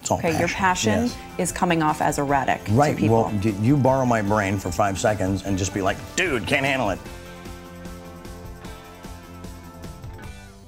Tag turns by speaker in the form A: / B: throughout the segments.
A: It's all
B: Okay, your passion is coming off as erratic to people.
A: Well, you borrow my brain for 5 seconds and just be like, dude, can't handle it.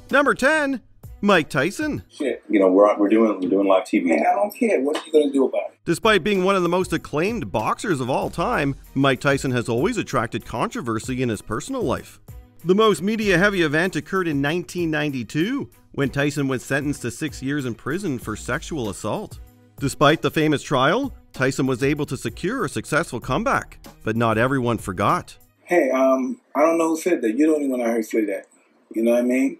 C: Number 10, Mike Tyson.
D: Shit, you know, we're doing live TV. And I don't care. What are you going to do about it?
C: Despite being one of the most acclaimed boxers of all time, Mike Tyson has always attracted controversy in his personal life. The most media-heavy event occurred in 1992, when Tyson was sentenced to 6 years in prison for sexual assault. Despite the famous trial, Tyson was able to secure a successful comeback, but not everyone forgot.
D: Hey, I don't know who said that. You're the only one I heard say that. You know what I mean?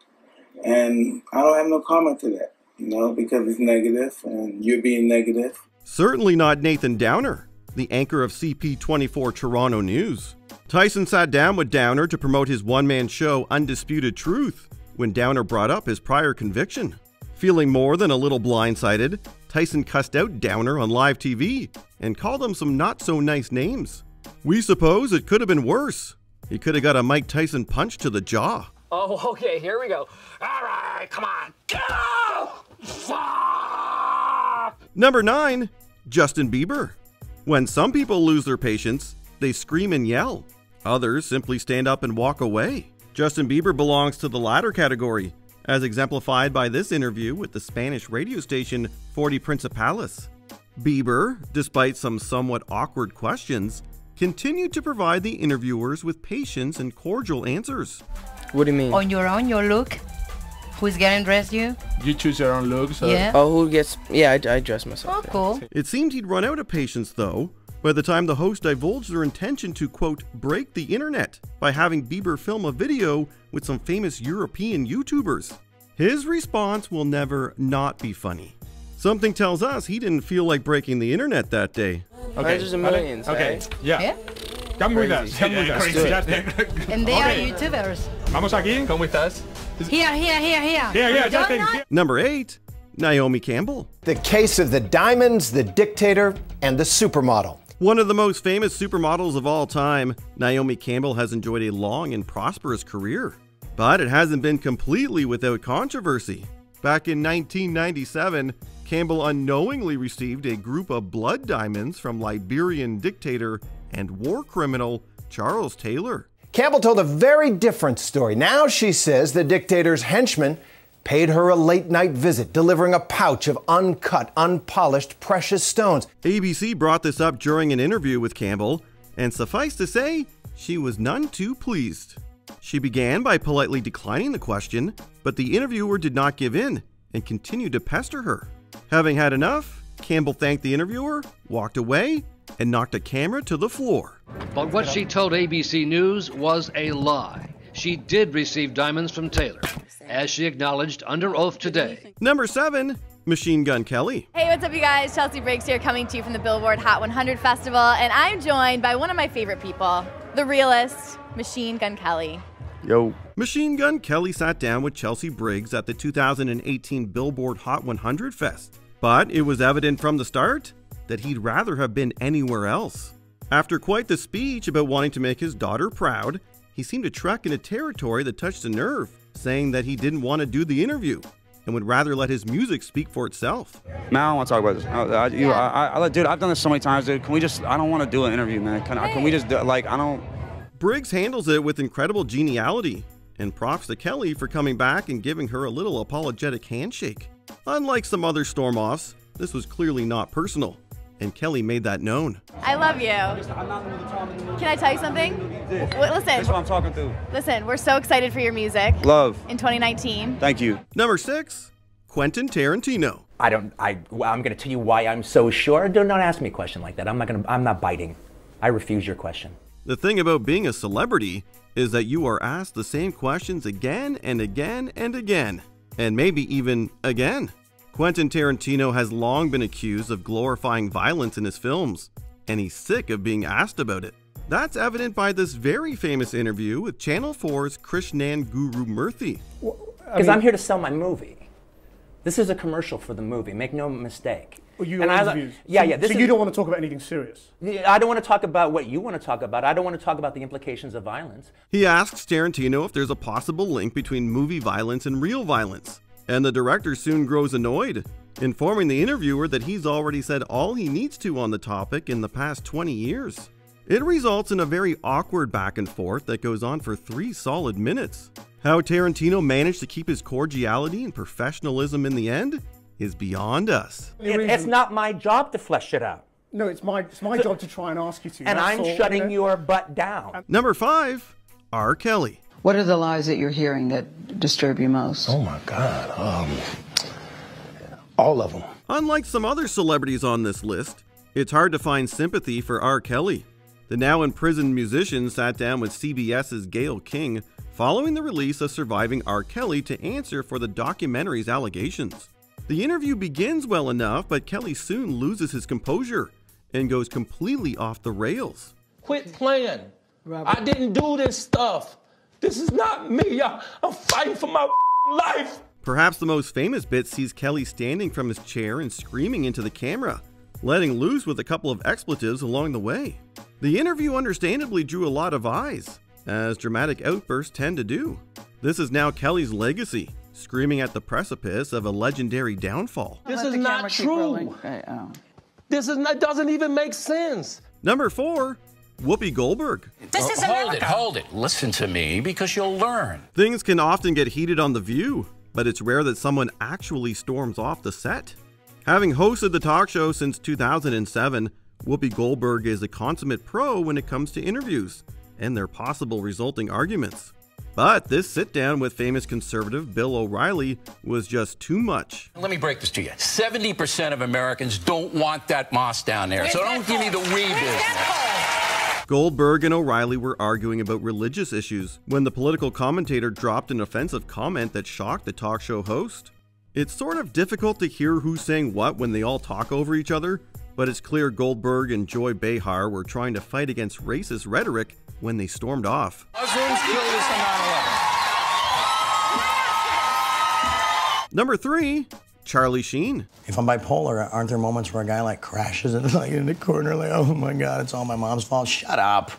D: And I don't have no comment to that, you know, because it's negative and you're being negative.
C: Certainly not Nathan Downer, the anchor of CP24 Toronto News. Tyson sat down with Downer to promote his one-man show Undisputed Truth when Downer brought up his prior conviction. Feeling more than a little blindsided, Tyson cussed out Downer on live TV and called him some not-so-nice names. We suppose it could have been worse. He could have got a Mike Tyson punch to the jaw.
E: Oh, okay, here we go. All right, come on. Go! Fuck!
C: Number 9, Justin Bieber. When some people lose their patience, they scream and yell. Others simply stand up and walk away. Justin Bieber belongs to the latter category, as exemplified by this interview with the Spanish radio station 40 Principales. Bieber, despite some somewhat awkward questions, continued to provide the interviewers with patience and cordial answers.
F: What do you mean?
G: On your own, your look? Who's getting dressed you?
H: You choose your own looks? Or?
G: Yeah.
F: Oh, who gets... Yeah, I dress myself.
G: Oh, cool.
C: It seemed he'd run out of patience, though, by the time the host divulged their intention to, quote, break the internet by having Bieber film a video with some famous European YouTubers. His response will never not be funny. Something tells us he didn't feel like breaking the internet that day.
F: Okay. Hundreds of millions.
H: Okay,
F: right?
H: yeah. Come with us. Come with us.
G: And they are YouTubers.
H: Vamos aquí. Come with us.
G: Here.
H: Yeah, Justin.
C: Number 8, Naomi Campbell.
I: The case of the diamonds, the dictator, and the supermodel.
C: One of the most famous supermodels of all time, Naomi Campbell has enjoyed a long and prosperous career. But it hasn't been completely without controversy. Back in 1997, Campbell unknowingly received a group of blood diamonds from Liberian dictator and war criminal Charles Taylor.
I: Campbell told a very different story. Now she says the dictator's henchmen paid her a late-night visit, delivering a pouch of uncut, unpolished precious stones.
C: ABC brought this up during an interview with Campbell, and suffice to say, she was none too pleased. She began by politely declining the question, but the interviewer did not give in and continued to pester her. Having had enough, Campbell thanked the interviewer, walked away, and knocked a camera to the floor.
J: But what she told ABC News was a lie. She did receive diamonds from Taylor, as she acknowledged under oath today.
C: Number 7, Machine Gun Kelly.
K: Hey, what's up, you guys? Chelsea Briggs here, coming to you from the Billboard Hot 100 Festival, and I'm joined by one of my favorite people, the realist, Machine Gun Kelly.
C: Yo. Machine Gun Kelly sat down with Chelsea Briggs at the 2018 Billboard Hot 100 Fest, but it was evident from the start that he'd rather have been anywhere else. After quite the speech about wanting to make his daughter proud, he seemed to trek into territory that touched a nerve, saying that he didn't want to do the interview and would rather let his music speak for itself.
L: Man, I don't want to talk about this. Dude, I've done this so many times, dude. Can we just, I don't want to do an interview, man. Can we just, like, I don't.
C: Briggs handles it with incredible geniality, and props to Kelly for coming back and giving her a little apologetic handshake. Unlike some other storm-offs, this was clearly not personal, and Kelly made that known.
K: I love you. Can I tell you something? Listen.
L: That's what I'm talking to.
K: Listen, we're so excited for your music.
L: Love.
K: In 2019.
L: Thank you.
C: Number 6, Quentin Tarantino.
M: I'm going to tell you why I'm so sure. Do not ask me a question like that. I'm not biting. I refuse your question.
C: The thing about being a celebrity is that you are asked the same questions again and again and again, and maybe even again. Quentin Tarantino has long been accused of glorifying violence in his films, and he's sick of being asked about it. That's evident by this very famous interview with Channel 4's Krishnan Guru Murthy.
M: Because I'm here to sell my movie. This is a commercial for the movie, make no mistake.
N: Well, you interviews.
M: Yeah.
N: So you don't want to talk about anything serious?
M: I don't want to talk about what you want to talk about. I don't want to talk about the implications of violence.
C: He asks Tarantino if there's a possible link between movie violence and real violence, and the director soon grows annoyed, informing the interviewer that he's already said all he needs to on the topic in the past 20 years. It results in a very awkward back and forth that goes on for 3 solid minutes. How Tarantino managed to keep his cordiality and professionalism in the end is beyond us.
M: It's not my job to flesh it out.
N: No, it's my job to try and ask you to.
M: And I'm shutting your butt down.
C: Number 5, R. Kelly.
O: What are the lies that you're hearing that disturb you most?
I: Oh my God, all of them.
C: Unlike some other celebrities on this list, it's hard to find sympathy for R. Kelly. The now imprisoned musician sat down with CBS's Gayle King following the release of Surviving R. Kelly to answer for the documentary's allegations. The interview begins well enough, but Kelly soon loses his composure and goes completely off the rails.
P: Quit playing. I didn't do this stuff. This is not me. I'm fighting for my life.
C: Perhaps the most famous bit sees Kelly standing from his chair and screaming into the camera, letting loose with a couple of expletives along the way. The interview understandably drew a lot of eyes, as dramatic outbursts tend to do. This is now Kelly's legacy, screaming at the precipice of a legendary downfall.
P: This is not true. It doesn't even make sense.
C: Number 4, Whoopi Goldberg.
E: This is Hold it. Listen to me, because you'll learn.
C: Things can often get heated on The View, but it's rare that someone actually storms off the set. Having hosted the talk show since 2007, Whoopi Goldberg is a consummate pro when it comes to interviews and their possible resulting arguments. But this sit-down with famous conservative Bill O'Reilly was just too much.
E: Let me break this to you. 70% of Americans don't want that moss down there, so don't give me the we business.
C: Goldberg and O'Reilly were arguing about religious issues when the political commentator dropped an offensive comment that shocked the talk show host. It's sort of difficult to hear who's saying what when they all talk over each other, but it's clear Goldberg and Joy Behar were trying to fight against racist rhetoric when they stormed off.
E: Muslims killed us on 9/11.
C: Number 3, Charlie Sheen.
A: If I'm bipolar, aren't there moments where a guy like crashes in the corner like, oh my God, it's all my mom's fault? Shut up.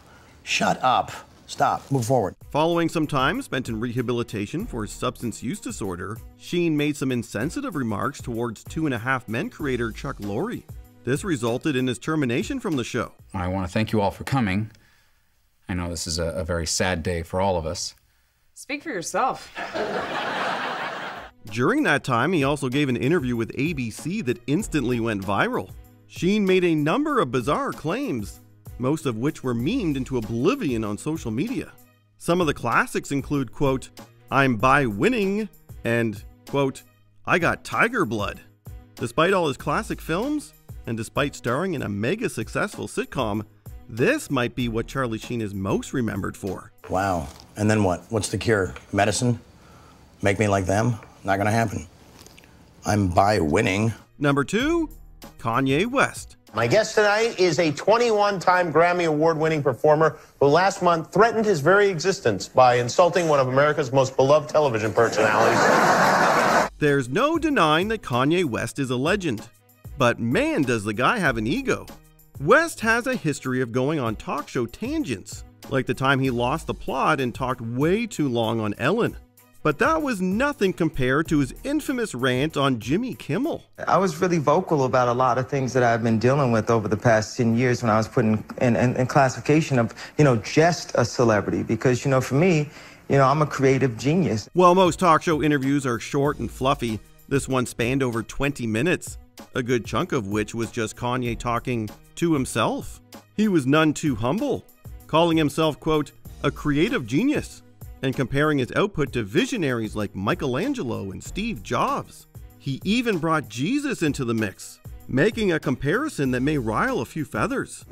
A: Shut up. Stop. Move forward.
C: Following some time spent in rehabilitation for his substance use disorder, Sheen made some insensitive remarks towards 2.5 Men creator Chuck Lorre. This resulted in his termination from the show.
Q: I want to thank you all for coming. I know this is a very sad day for all of us.
R: Speak for yourself.
C: During that time, he also gave an interview with ABC that instantly went viral. Sheen made a number of bizarre claims, most of which were memed into oblivion on social media. Some of the classics include, quote, "I'm by winning," and, quote, "I got tiger blood." Despite all his classic films, and despite starring in a mega successful sitcom, this might be what Charlie Sheen is most remembered for.
A: Wow. And then what? What's the cure? Medicine? Make me like them? Not gonna happen. I'm by winning.
C: Number 2, Kanye West.
S: My guest tonight is a 21-time Grammy Award-winning performer who last month threatened his very existence by insulting one of America's most beloved television personalities.
C: There's no denying that Kanye West is a legend. But man, does the guy have an ego. West has a history of going on talk show tangents, like the time he lost the plot and talked way too long on Ellen. But that was nothing compared to his infamous rant on Jimmy Kimmel.
T: I was really vocal about a lot of things that I've been dealing with over the past 10 years when I was put in classification of, just a celebrity. Because, for me, I'm a creative genius.
C: While most talk show interviews are short and fluffy, this one spanned over 20 minutes, a good chunk of which was just Kanye talking to himself. He was none too humble, calling himself, quote, a creative genius, and comparing his output to visionaries like Michelangelo and Steve Jobs. He even brought Jesus into the mix, making a comparison that may rile a few feathers.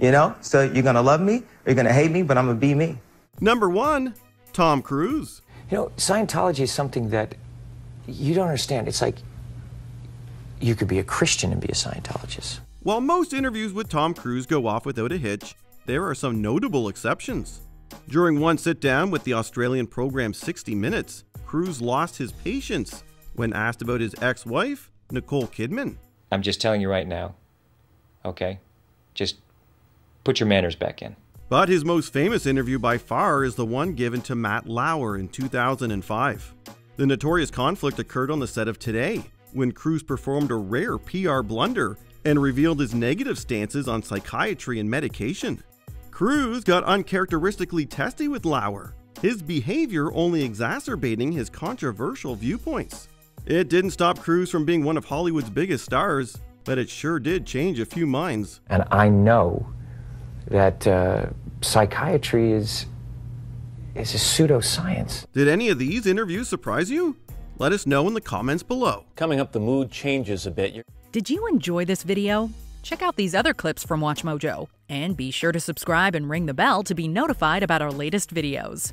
T: So you're gonna love me, or you're gonna hate me, but I'm gonna be me.
C: Number 1, Tom Cruise.
U: Scientology is something that you don't understand. It's like you could be a Christian and be a Scientologist.
C: While most interviews with Tom Cruise go off without a hitch, there are some notable exceptions. During one sit-down with the Australian program 60 Minutes, Cruz lost his patience when asked about his ex-wife, Nicole Kidman.
U: I'm just telling you right now, okay? Just put your manners back in.
C: But his most famous interview by far is the one given to Matt Lauer in 2005. The notorious conflict occurred on the set of Today, when Cruz performed a rare PR blunder and revealed his negative stances on psychiatry and medication. Cruz got uncharacteristically testy with Lauer, his behavior only exacerbating his controversial viewpoints. It didn't stop Cruz from being one of Hollywood's biggest stars, but it sure did change a few minds.
U: And I know that psychiatry is a pseudoscience.
C: Did any of these interviews surprise you? Let us know in the comments below.
B: Coming up, the mood changes a bit.
V: Did you enjoy this video? Check out these other clips from WatchMojo, and be sure to subscribe and ring the bell to be notified about our latest videos.